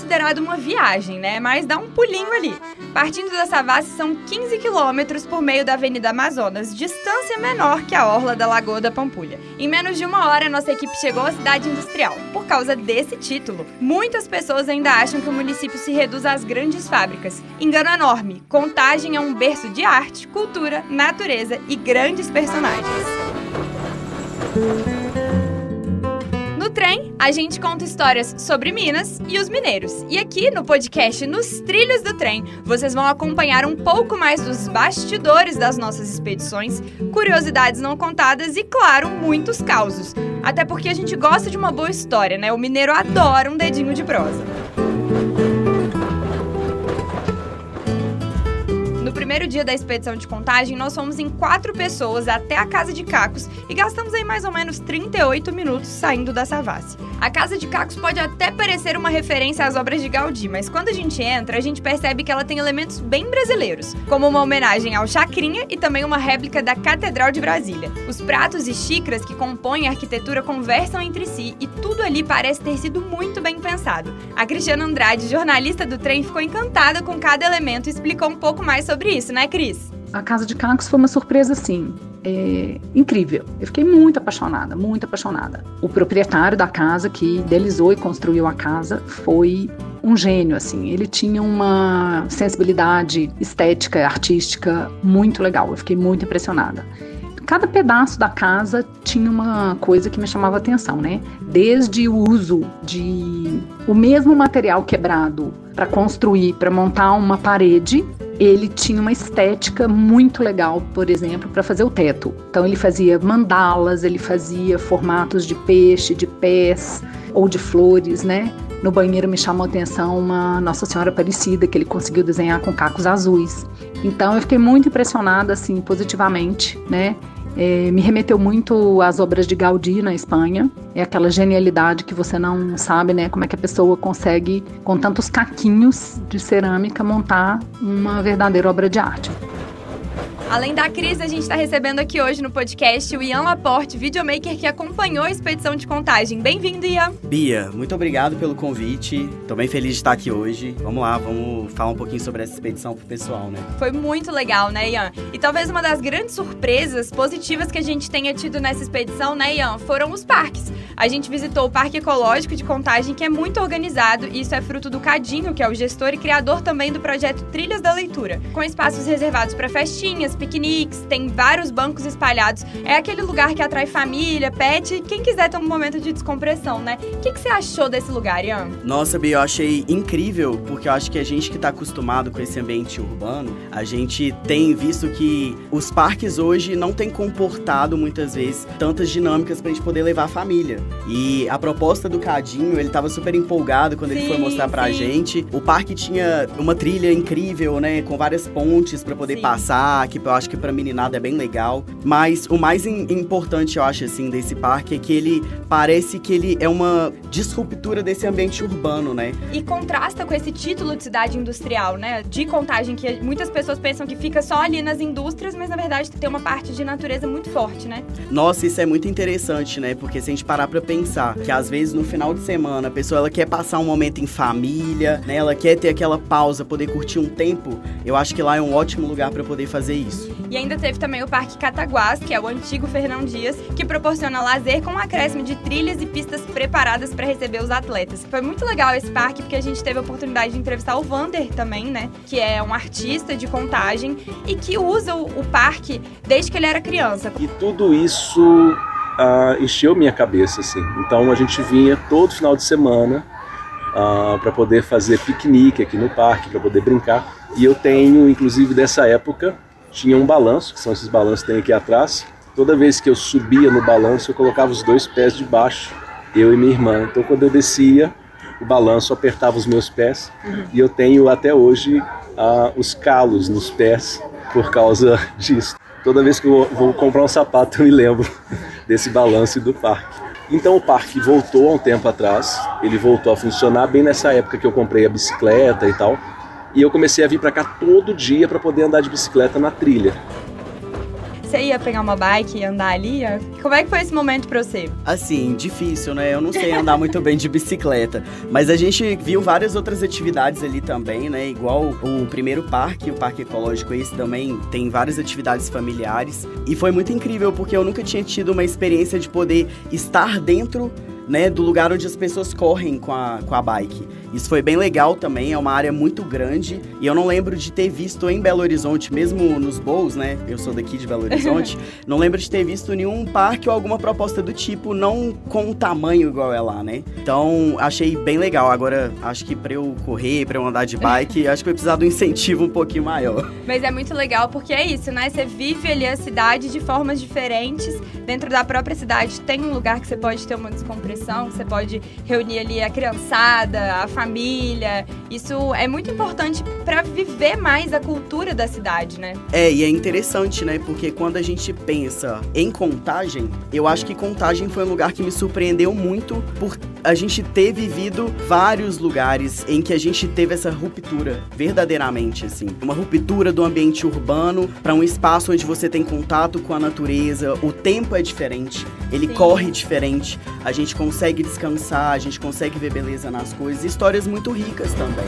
considerado uma viagem, né? Mas dá um pulinho ali. Partindo da Savassi são 15 quilômetros por meio da Avenida Amazonas, distância menor que a orla da Lagoa da Pampulha. Em menos de uma hora, nossa equipe chegou à cidade industrial. Por causa desse título, muitas pessoas ainda acham que o município se reduz às grandes fábricas. Engano enorme. Contagem é um berço de arte, cultura, natureza e grandes personagens. No trem, a gente conta histórias sobre Minas e os mineiros. E aqui no podcast Nos Trilhos do Trem, vocês vão acompanhar um pouco mais dos bastidores das nossas expedições, curiosidades não contadas e, claro, muitos causos. Até porque a gente gosta de uma boa história, né? O mineiro adora um dedinho de prosa. No primeiro dia da expedição de Contagem, nós fomos em 4 pessoas até a Casa de Cacos e gastamos aí mais ou menos 38 minutos saindo da Savassi. A Casa de Cacos pode até parecer uma referência às obras de Gaudí, mas quando a gente entra, a gente percebe que ela tem elementos bem brasileiros, como uma homenagem ao Chacrinha e também uma réplica da Catedral de Brasília. Os pratos e xícaras que compõem a arquitetura conversam entre si e tudo ali parece ter sido muito bem pensado. A Cristiana Andrade, jornalista do trem, ficou encantada com cada elemento e explicou um pouco mais sobre isso, né, Cris? A Casa de Cacos foi uma surpresa, assim, incrível. Eu fiquei muito apaixonada, muito apaixonada. O proprietário da casa, que idealizou e construiu a casa, foi um gênio, assim. Ele tinha uma sensibilidade estética, artística muito legal. Eu fiquei muito impressionada. Cada pedaço da casa tinha uma coisa que me chamava a atenção, né? Desde o uso de o mesmo material quebrado para construir, para montar uma parede, ele tinha uma estética muito legal, por exemplo, para fazer o teto. Então ele fazia mandalas, ele fazia formatos de peixe, de pés ou de flores, né? No banheiro me chamou a atenção uma Nossa Senhora Aparecida, que ele conseguiu desenhar com cacos azuis. Então eu fiquei muito impressionada, assim, positivamente, né? Me remeteu muito às obras de Gaudí na Espanha. É aquela genialidade que você não sabe, né, como é que a pessoa consegue, com tantos caquinhos de cerâmica, montar uma verdadeira obra de arte. Além da Cris, a gente está recebendo aqui hoje no podcast o Ian Laporte, videomaker que acompanhou a expedição de Contagem. Bem-vindo, Ian! Bia, muito obrigado pelo convite. Tô bem feliz de estar aqui hoje. Vamos lá, vamos falar um pouquinho sobre essa expedição pro pessoal, né? Foi muito legal, né, Ian? E talvez uma das grandes surpresas positivas que a gente tenha tido nessa expedição, né, Ian, foram os parques. A gente visitou o Parque Ecológico de Contagem, que é muito organizado, e isso é fruto do Cadinho, que é o gestor e criador também do projeto Trilhas da Leitura, com espaços reservados para festinhas, piqueniques, tem vários bancos espalhados. É aquele lugar que atrai família, pet e quem quiser ter um momento de descompressão, né? O que você achou desse lugar, Ian? Nossa, Bia, eu achei incrível, porque eu acho que a gente que tá acostumado com esse ambiente urbano, a gente tem visto que os parques hoje não têm comportado, muitas vezes, tantas dinâmicas pra gente poder levar a família. E a proposta do Cadinho, ele tava super empolgado quando ele foi mostrar pra gente. O parque tinha uma trilha incrível, né? Com várias pontes pra poder passar, que eu acho que pra meninada é bem legal. Mas o mais importante, eu acho, assim, desse parque é que ele parece que ele é uma disruptura desse ambiente urbano, né? E contrasta com esse título de cidade industrial, né? De Contagem, que muitas pessoas pensam que fica só ali nas indústrias, mas na verdade tem uma parte de natureza muito forte, né? Nossa, isso é muito interessante, né? Porque se a gente parar pra pensar que às vezes no final de semana a pessoa ela quer passar um momento em família, né? Ela quer ter aquela pausa, poder curtir um tempo, eu acho que lá é um ótimo lugar pra poder fazer isso. E ainda teve também o Parque Cataguás, que é o antigo Fernão Dias, que proporciona lazer com um acréscimo de trilhas e pistas preparadas para receber os atletas. Foi muito legal esse parque, porque a gente teve a oportunidade de entrevistar o Vander também, né? Que é um artista de Contagem e que usa o parque desde que ele era criança. E tudo isso encheu minha cabeça, assim. Então a gente vinha todo final de semana para poder fazer piquenique aqui no parque, para poder brincar. E eu tenho, inclusive dessa época, tinha um balanço, que são esses balanços que tem aqui atrás. Toda vez que eu subia no balanço, eu colocava os 2 pés de baixo, eu e minha irmã. Então quando eu descia, o balanço apertava os meus pés. E eu tenho até hoje os calos nos pés por causa disso. Toda vez que eu vou comprar um sapato, eu me lembro desse balanço e do parque. Então o parque voltou há um tempo atrás, ele voltou a funcionar bem nessa época que eu comprei a bicicleta e tal. E eu comecei a vir para cá todo dia para poder andar de bicicleta na trilha. Você ia pegar uma bike e andar ali? Como é que foi esse momento pra você? Assim, difícil, né? Eu não sei andar muito bem de bicicleta, mas a gente viu várias outras atividades ali também, né? Igual o primeiro parque, o Parque Ecológico, esse também tem várias atividades familiares. E foi muito incrível, porque eu nunca tinha tido uma experiência de poder estar dentro, né, do lugar onde as pessoas correm com a bike. Isso foi bem legal também, é uma área muito grande, e eu não lembro de ter visto em Belo Horizonte, mesmo nos bowls, né, eu sou daqui de Belo Horizonte, não lembro de ter visto nenhum parque ou alguma proposta do tipo, não com um tamanho igual é lá, né. Então, achei bem legal. Agora, acho que pra eu correr, pra eu andar de bike, acho que vai precisar de um incentivo um pouquinho maior. Mas é muito legal porque é isso, né, você vive ali a cidade de formas diferentes, dentro da própria cidade tem um lugar que você pode ter uma descompressão, que você pode reunir ali a criançada, a família. Isso é muito importante para viver mais a cultura da cidade, né? E é interessante, né? Porque quando a gente pensa em Contagem, eu acho que Contagem foi um lugar que me surpreendeu muito por a gente ter vivido vários lugares em que a gente teve essa ruptura, verdadeiramente, assim. Uma ruptura do ambiente urbano para um espaço onde você tem contato com a natureza, o tempo é diferente, ele corre diferente, a gente consegue descansar, a gente consegue ver beleza nas coisas, histórias muito ricas também.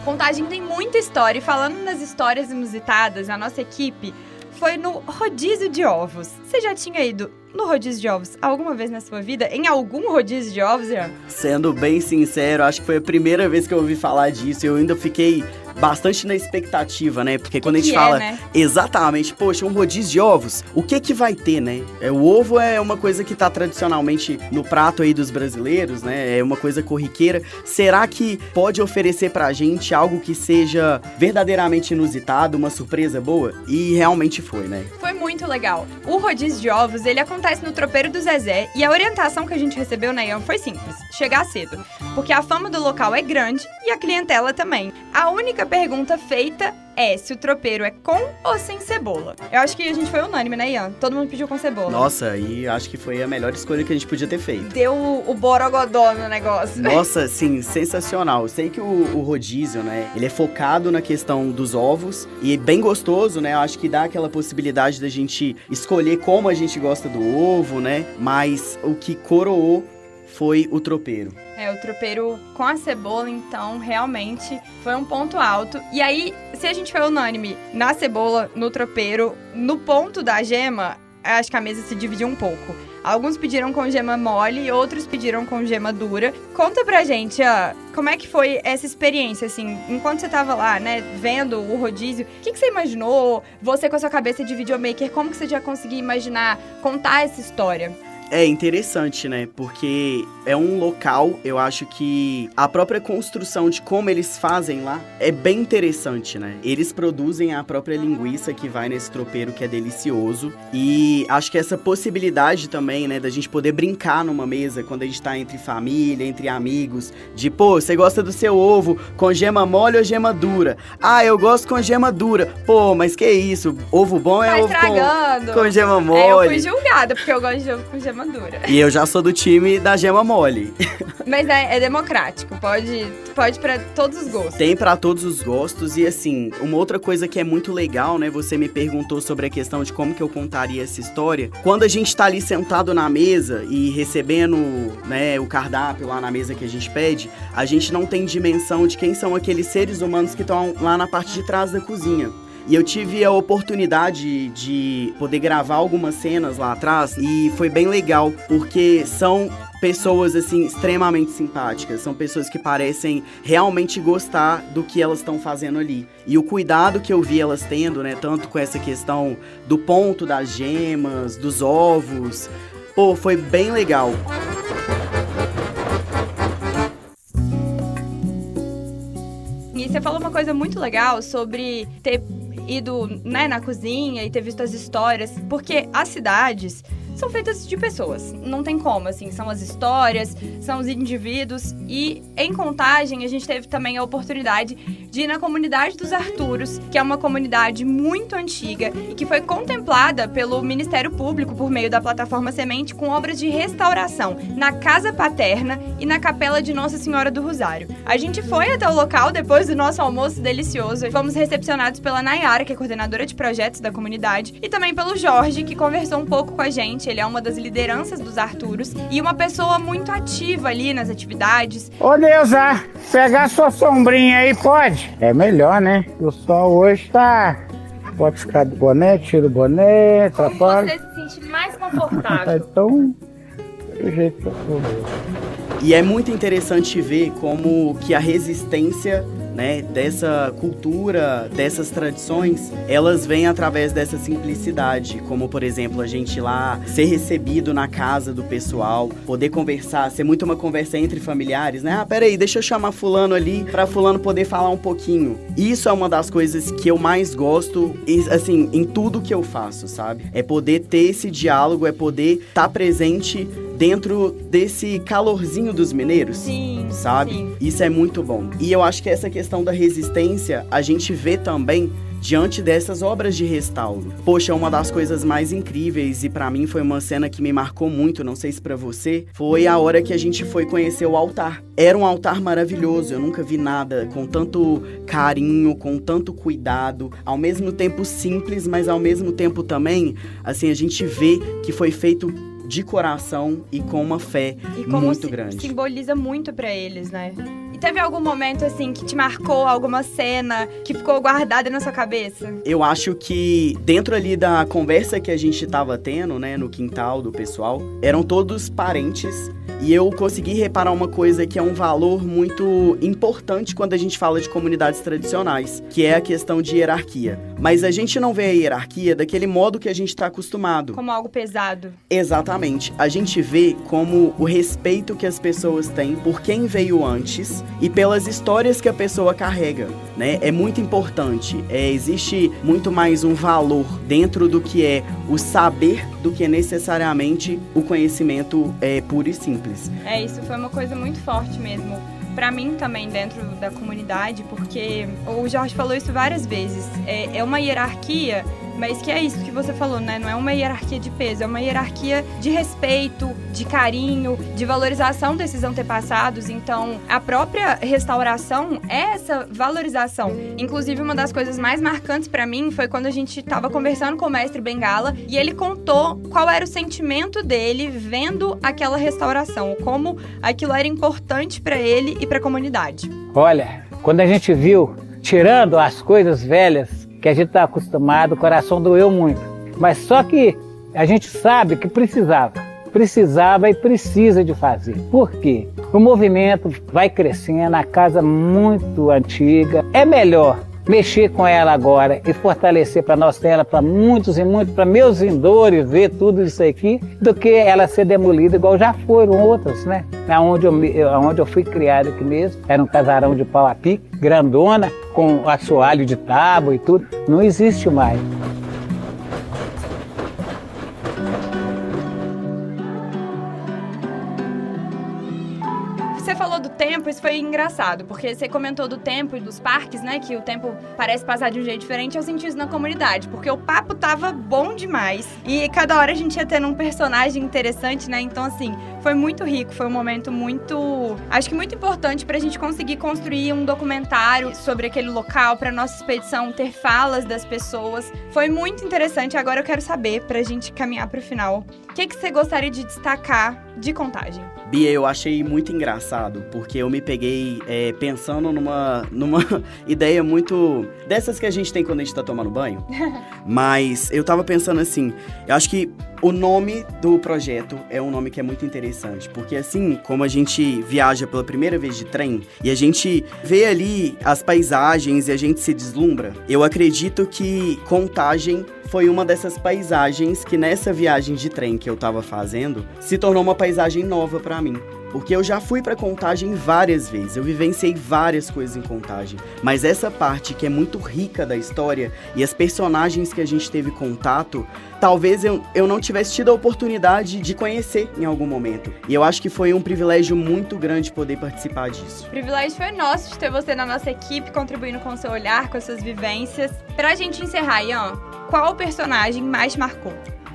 Contagem tem muita história, e falando nas histórias inusitadas, a nossa equipe foi no rodízio de ovos. Você já tinha ido no rodízio de ovos alguma vez na sua vida? Em algum rodízio de ovos, Ian? Sendo bem sincero, acho que foi a primeira vez que eu ouvi falar disso. Eu ainda fiquei bastante na expectativa, né? Porque quando a gente fala, né? Exatamente, poxa, um rodízio de ovos, o que vai ter, né? O ovo é uma coisa que tá tradicionalmente no prato aí dos brasileiros, né? É uma coisa corriqueira. Será que pode oferecer pra gente algo que seja verdadeiramente inusitado, uma surpresa boa? E realmente foi, né? Foi muito legal. O rodízio de ovos, ele acontece no Tropeiro do Zezé, e a orientação que a gente recebeu na Ian foi simples: chegar cedo, porque a fama do local é grande e a clientela também. A única pergunta feita é se o tropeiro é com ou sem cebola. Eu acho que a gente foi unânime, né, Ian? Todo mundo pediu com cebola. Nossa, e acho que foi a melhor escolha que a gente podia ter feito. Deu o borogodó no negócio. Nossa, sim, sensacional. Eu sei que o rodízio, né, ele é focado na questão dos ovos e é bem gostoso, né? Eu acho que dá aquela possibilidade da gente escolher como a gente gosta do ovo, né? Mas o que coroou foi o tropeiro. O tropeiro com a cebola, então, realmente foi um ponto alto. E aí, se a gente foi unânime na cebola, no tropeiro, no ponto da gema, acho que a mesa se dividiu um pouco. Alguns pediram com gema mole, outros pediram com gema dura. Conta pra gente, como é que foi essa experiência, assim, enquanto você tava lá, né, vendo o rodízio, o que você imaginou? Você com a sua cabeça de videomaker, como que você já conseguia imaginar, contar essa história? É interessante, né? Porque é um local, eu acho que a própria construção de como eles fazem lá é bem interessante, né? Eles produzem a própria linguiça que vai nesse tropeiro, que é delicioso. E acho que essa possibilidade também, né, da gente poder brincar numa mesa quando a gente tá entre família, entre amigos, de, pô, você gosta do seu ovo com gema mole ou gema dura? Ah, eu gosto com gema dura. Pô, mas que isso? Ovo bom é ovo com gema mole. Eu fui julgada porque eu gosto de ovo com gema dura. E eu já sou do time da gema mole. Mas é democrático, pode pra todos os gostos. Tem pra todos os gostos. E assim, uma outra coisa que é muito legal, né? Você me perguntou sobre a questão de como que eu contaria essa história. Quando a gente tá ali sentado na mesa e recebendo, né, o cardápio lá na mesa que a gente pede, a gente não tem dimensão de quem são aqueles seres humanos que estão lá na parte de trás da cozinha. E eu tive a oportunidade de poder gravar algumas cenas lá atrás e foi bem legal, porque são pessoas, assim, extremamente simpáticas. São pessoas que parecem realmente gostar do que elas estão fazendo ali. E o cuidado que eu vi elas tendo, né, tanto com essa questão do ponto das gemas, dos ovos, pô, foi bem legal. E você falou uma coisa muito legal sobre ter ido, né, na cozinha e ter visto as histórias, porque as cidades são feitas de pessoas. Não tem como, assim, são as histórias, são os indivíduos. E em Contagem, a gente teve também a oportunidade de ir na comunidade dos Arturos, que é uma comunidade muito antiga e que foi contemplada pelo Ministério Público por meio da plataforma Semente com obras de restauração na Casa Paterna e na Capela de Nossa Senhora do Rosário. A gente foi até o local depois do nosso almoço delicioso e fomos recepcionados pela Nayara, que é coordenadora de projetos da comunidade, e também pelo Jorge, que conversou um pouco com a gente. Ele é uma das lideranças dos Arturos e uma pessoa muito ativa ali nas atividades. Ô Neuza, pegar sua sombrinha aí, pode? É melhor, né? O sol hoje tá... Pode ficar de boné, tira o boné, atrapalha. Como você se sente mais confortável? Então, do jeito que eu vou. E é muito interessante ver como que a resistência, né, dessa cultura, dessas tradições, elas vêm através dessa simplicidade, como, por exemplo, a gente ir lá ser recebido na casa do pessoal, poder conversar, ser muito uma conversa entre familiares, né? Ah, peraí, deixa eu chamar fulano ali pra fulano poder falar um pouquinho. Isso é uma das coisas que eu mais gosto, assim, em tudo que eu faço, sabe? É poder ter esse diálogo, é poder estar presente dentro desse calorzinho dos mineiros, Sim, sabe? sim. Isso é muito bom. E eu acho que essa questão da resistência, a gente vê também diante dessas obras de restauro. Poxa, é uma das coisas mais incríveis e pra mim foi uma cena que me marcou muito, não sei se pra você, foi a hora que a gente foi conhecer o altar. Era um altar maravilhoso, eu nunca vi nada com tanto carinho, com tanto cuidado, ao mesmo tempo simples, mas ao mesmo tempo também, assim, a gente vê que foi feito de coração e com uma fé muito grande. Simboliza muito pra eles, né? E teve algum momento, assim, que te marcou, alguma cena que ficou guardada na sua cabeça? Eu acho que dentro ali da conversa que a gente tava tendo, né, no quintal do pessoal, eram todos parentes. E eu consegui reparar uma coisa que é um valor muito importante quando a gente fala de comunidades tradicionais, que é a questão de hierarquia. Mas a gente não vê a hierarquia daquele modo que a gente está acostumado. Como algo pesado. Exatamente. A gente vê como o respeito que as pessoas têm por quem veio antes e pelas histórias que a pessoa carrega, né? É muito importante. Existe muito mais um valor dentro do que é o saber do que necessariamente o conhecimento puro e simples. Isso foi uma coisa muito forte mesmo. Pra mim também dentro da comunidade, porque o Jorge falou isso várias vezes. É uma hierarquia, mas que é isso que você falou, né? Não é uma hierarquia de peso, é uma hierarquia de respeito, de carinho, de valorização desses antepassados. Então, a própria restauração é essa valorização. Inclusive, uma das coisas mais marcantes pra mim foi quando a gente tava conversando com o mestre Bengala e ele contou qual era o sentimento dele vendo aquela restauração, como aquilo era importante pra ele e pra comunidade. Olha, quando a gente viu, tirando as coisas velhas que a gente está acostumado, o coração doeu muito. Mas só que a gente sabe que precisava e precisa de fazer. Por quê? O movimento vai crescendo, a casa muito antiga. É melhor mexer com ela agora e fortalecer para nós ter ela para muitos e muitos, para meus vindores ver tudo isso aqui, do que ela ser demolida igual já foram outras, né? Onde eu fui criado aqui mesmo, era um casarão de pau a pique, grandona, com assoalho de tábua e tudo, não existe mais. Você falou do tempo, isso foi engraçado, porque você comentou do tempo e dos parques, né, que o tempo parece passar de um jeito diferente. Eu senti isso na comunidade, porque o papo tava bom demais e cada hora a gente ia tendo um personagem interessante, né, então assim, foi muito rico, foi um momento muito, acho que muito importante pra gente conseguir construir um documentário sobre aquele local, pra nossa expedição ter falas das pessoas. Foi muito interessante. Agora eu quero saber, pra gente caminhar pro final, o que você gostaria de destacar de Contagem? Bia, eu achei muito engraçado, porque eu me peguei pensando numa ideia muito dessas que a gente tem quando a gente tá tomando banho. Mas eu tava pensando assim, eu acho que o nome do projeto é um nome que é muito interessante, porque assim como a gente viaja pela primeira vez de trem e a gente vê ali as paisagens e a gente se deslumbra, eu acredito que Contagem foi uma dessas paisagens que nessa viagem de trem que eu tava fazendo se tornou uma paisagem nova pra mim. porque eu já fui pra Contagem várias vezes, eu vivenciei várias coisas em Contagem, mas essa parte que é muito rica da história e as personagens que a gente teve contato, talvez eu não tivesse tido a oportunidade de conhecer em algum momento. E eu acho que foi um privilégio muito grande poder participar disso. O privilégio foi nosso de ter você na nossa equipe, contribuindo com o seu olhar, com as suas vivências. Pra gente encerrar, Ian, qual personagem mais te marcou?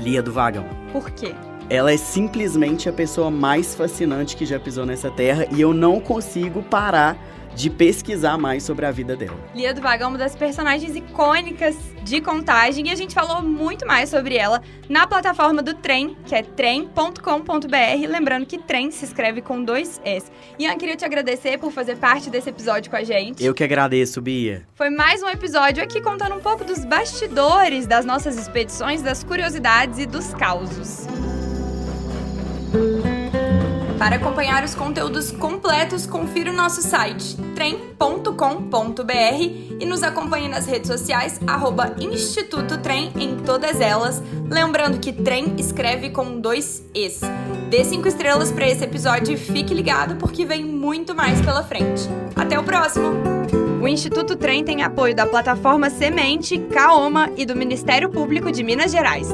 Lia do Vagão. Por quê? Ela é simplesmente a pessoa mais fascinante que já pisou nessa terra e eu não consigo parar de pesquisar mais sobre a vida dela. Lia do Vagão é uma das personagens icônicas de Contagem e a gente falou muito mais sobre ela na plataforma do Trem, que é trem.com.br, lembrando que Trem se escreve com 2 S. Ian, queria te agradecer por fazer parte desse episódio com a gente. Eu que agradeço, Bia. Foi mais um episódio aqui contando um pouco dos bastidores das nossas expedições, das curiosidades e dos causos. Para acompanhar os conteúdos completos, confira o nosso site trem.com.br e nos acompanhe nas redes sociais @Instituto Trem em todas elas. Lembrando que Trem escreve com 2 Es. Dê 5 estrelas para esse episódio e fique ligado porque vem muito mais pela frente. Até o próximo! O Instituto Trem tem apoio da plataforma Semente, Kaoma e do Ministério Público de Minas Gerais.